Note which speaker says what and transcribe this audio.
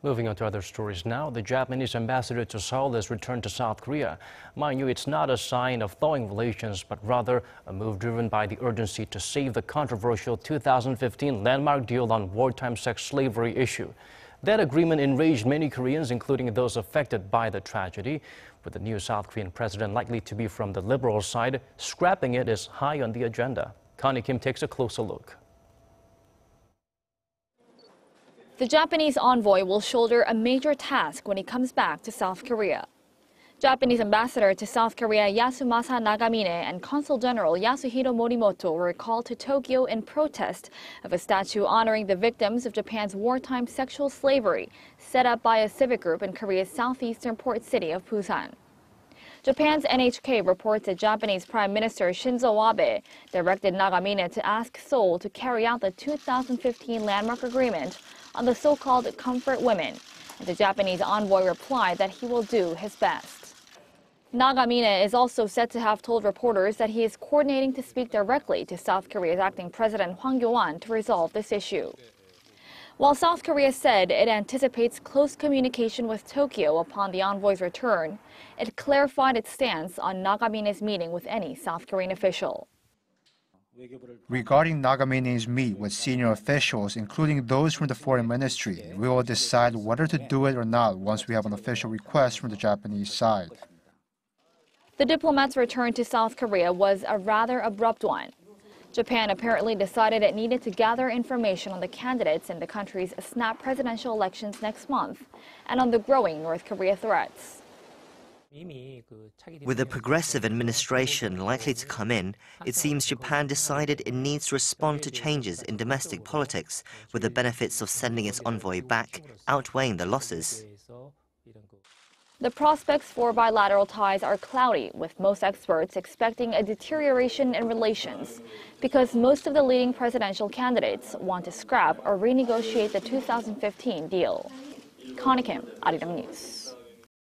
Speaker 1: Moving on to other stories now, the Japanese ambassador to Seoul has returned to South Korea. Mind you, it's not a sign of thawing relations, but rather a move driven by the urgency to save the controversial 2015 landmark deal on wartime sex slavery issue. That agreement enraged many Koreans, including those affected by the tragedy. With the new South Korean president likely to be from the liberal side, scrapping it is high on the agenda. Connie Kim takes a closer look.
Speaker 2: The Japanese envoy will shoulder a major task when he comes back to South Korea. Japanese ambassador to South Korea Yasumasa Nagmine and Consul General Yasuhiro Morimoto were called to Tokyo in protest of a statue honoring the victims of Japan's wartime sexual slavery set up by a civic group in Korea's southeastern port city of Busan. Japan's NHK reports that Japanese Prime Minister Shinzo Abe directed Nagmine to ask Seoul to carry out the 2015 landmark agreement on the so-called comfort women, and the Japanese envoy replied that he will do his best. Nagmine is also said to have told reporters that he is coordinating to speak directly to South Korea's acting president Hwang Kyo-ahn to resolve this issue. While South Korea said it anticipates close communication with Tokyo upon the envoy's return, it clarified its stance on Nagamine's meeting with any South Korean official.
Speaker 3: Regarding Nagamine's meet with senior officials, including those from the foreign ministry, we will decide whether to do it or not once we have an official request from the Japanese side.
Speaker 2: The diplomat's return to South Korea was a rather abrupt one. Japan apparently decided it needed to gather information on the candidates in the country's snap presidential elections next month and on the growing North Korea threats.
Speaker 4: With a progressive administration likely to come in, it seems Japan decided it needs to respond to changes in domestic politics, with the benefits of sending its envoy back outweighing the losses.
Speaker 2: The prospects for bilateral ties are cloudy, with most experts expecting a deterioration in relations, because most of the leading presidential candidates want to scrap or renegotiate the 2015 deal. Connie Kim, Arirang News.